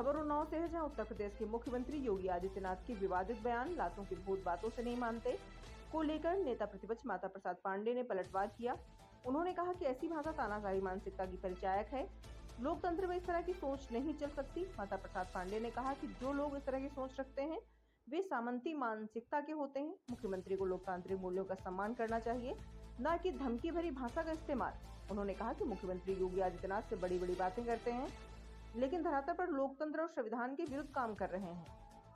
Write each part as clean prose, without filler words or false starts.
खबर उन्नाव से है, जहां उत्तर प्रदेश के मुख्यमंत्री योगी आदित्यनाथ के विवादित बयान लातों के भूत बातों से नहीं मानते को लेकर नेता प्रतिपक्ष माता प्रसाद पांडे ने पलटवार किया। उन्होंने कहा कि ऐसी भाषा तानाशाही मानसिकता की परिचायक है। लोकतंत्र में इस तरह की सोच नहीं चल सकती। माता प्रसाद पांडे ने कहा कि जो लोग इस तरह की सोच रखते हैं वे सामंती मानसिकता के होते हैं। मुख्यमंत्री को लोकतांत्रिक मूल्यों का सम्मान करना चाहिए, न कि धमकी भरी भाषा का इस्तेमाल। उन्होंने कहा कि मुख्यमंत्री योगी आदित्यनाथ से बड़ी बड़ी बातें करते हैं, लेकिन धरातल पर लोकतंत्र और संविधान के विरुद्ध काम कर रहे हैं।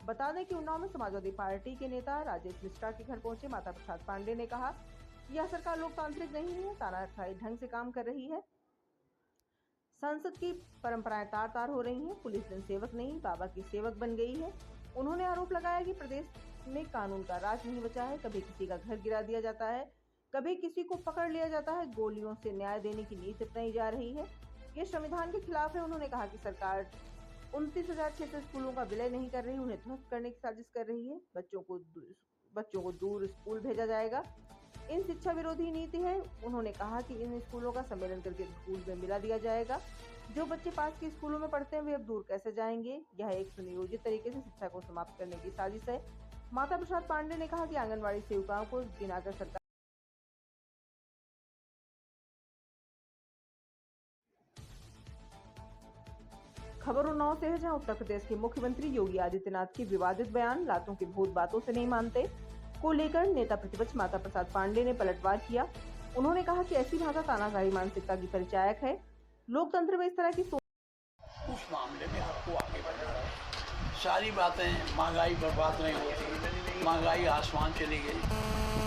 बता दें कि उन्नाव में समाजवादी पार्टी के नेता राजेश मिश्रा के घर पहुंचे माता प्रसाद पांडे ने कहा, यह सरकार लोकतांत्रिक नहीं है, तानाशाही ढंग से काम कर रही है। संसद की परंपराएं तार तार हो रही हैं। पुलिस जनसेवक नहीं, बाबा की सेवक बन गई है। उन्होंने आरोप लगाया कि प्रदेश में कानून का राज नहीं बचा है। कभी किसी का घर गिरा दिया जाता है, कभी किसी को पकड़ लिया जाता है। गोलियों से न्याय देने की नीति अपनाई जा रही है। ये संविधान के खिलाफ है। उन्होंने कहा कि सरकार 29,600 स्कूलों का विलय नहीं कर रही, उन्हें ध्वस्त करने की साजिश कर रही है। बच्चों को दूर स्कूल भेजा जाएगा। इन शिक्षा विरोधी नीति है। उन्होंने कहा कि इन स्कूलों का सम्मेलन करके स्कूल में मिला दिया जाएगा। जो बच्चे पास के स्कूलों में पढ़ते हैं वे अब दूर कैसे जाएंगे। यह एक सुनियोजित तरीके से शिक्षा को समाप्त करने की साजिश है। माता प्रसाद पांडे ने कहा कि आंगनबाड़ी सेविकाओं को गिनाकर सरकार खबर उन्नाव से है, जहां उत्तर प्रदेश के मुख्यमंत्री योगी आदित्यनाथ के विवादित बयान लातों के भूत बातों से नहीं मानते को लेकर नेता प्रतिपक्ष माता प्रसाद पांडे ने पलटवार किया। उन्होंने कहा कि ऐसी भाषा तानाशाही मानसिकता की परिचायक है। लोकतंत्र में इस तरह की सोच उस मामले में आपको आगे बढ़ना है। सारी बातें महंगाई पर बात नहीं होती, महंगाई आसमान चली गई।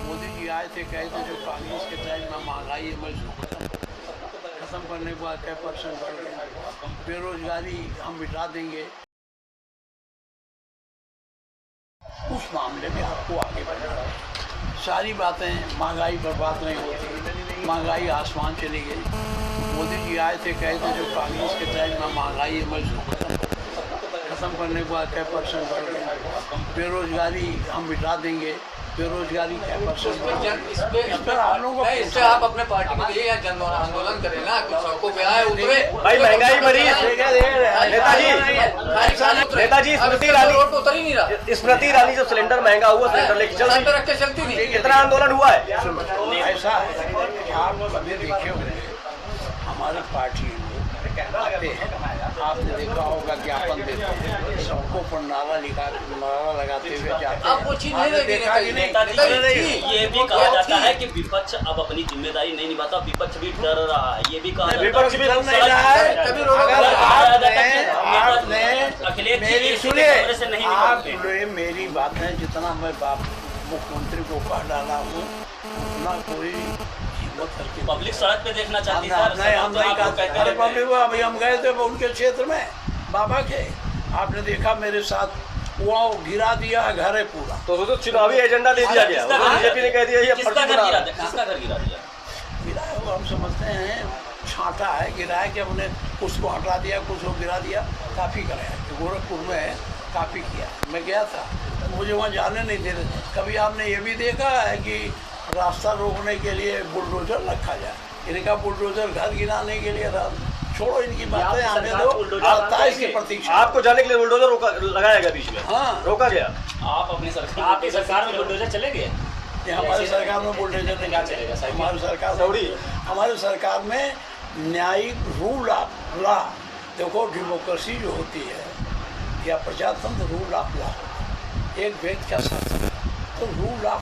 मोदी जी आए थे, कहे थे जो कांग्रेस के टाइम में महंगाई खत्म करने के बाद 10% बढ़ गया, बेरोजगारी हम मिटा देंगे। उस मामले में आपको आगे बढ़ना है। सारी बातें महंगाई पर बात नहीं होती, महंगाई आसमान चली गई। मोदी जी आए थे, कहे थे जो कांग्रेस के टाइम में महंगाई खत्म करने के बाद 10% बढ़ गया, बेरोजगारी हम मिटा देंगे। बेरोजगारी 10% इस पर आप लोगों को इससे आप अपने पार्टी में ये जन आंदोलन करें ना, कुछ सड़कों पे आए उतरे। भाई महंगाई बढ़ी नेताजी स्मृति ईरानी रोड पे उतर ही नहीं रहा। स्मृति ईरानी जब सिलेंडर महंगा हुआ सिलेंडर लेके चल पे रख के चलती नहीं। कितना आंदोलन हुआ है। ऐसा है कि आप कभी देखे होंगे हमारी पार्टी आते हैं, आपने देखा होगा ज्ञापन देते हैं, सबको पर नारा लगाते हुए जाते हैं। अब वो चीज नहीं रहेगी। नेताजी ये भी कहा जाता है कि विपक्ष अब अपनी जिम्मेदारी नहीं निभाता, विपक्ष भी डर रहा है। ये भी कहा विपक्ष भी डर नहीं रहा है। आपने मेरी बात है, जितना मैं मुख्यमंत्री को कह डाला हूँ उतना कोई पब्लिक सड़क पे देखना चाहती है। अभी हम गए थे उनके क्षेत्र में बाबा के, आपने देखा मेरे साथ वो गिरा दिया घर है पूरा। तो चुनावी एजेंडा दे दिया गया। बीजेपी ने कह दिया ये किसका घर गिरा दिया, किसका घर गिरा दिया। गिरा है वो हम समझते हैं छांटा है, गिरा है कि हमने कुछ को हटा दिया, कुछ को गिरा दिया। काफ़ी कराया गोरखपुर में, काफ़ी किया। मैं गया था, मुझे वहाँ जाने नहीं दे रहे। कभी आपने ये भी देखा है कि रास्ता रोकने के लिए बुलडोजर रखा जाए? इनका बुलडोजर घर गिराने के लिए था। छोड़ो इनकी बातें, आने दो। 27 की प्रतीक्षा। आपको जाने के लिए बुलडोजर लगाया गया बीच में। हाँ, रोका गया। आप अपनी सरकार, आपकी सरकार में बुलडोजर चलेंगे? हमारी सरकार में बुलडोजर नहीं चलेगा। हमारी सरकार में न्यायिक रूल ऑफ लॉ, देखो डेमोक्रेसी जो होती है या प्रजातंत्र, रूल ऑफ लॉ, एक व्यक्ति का शासन, तो रूल ऑफ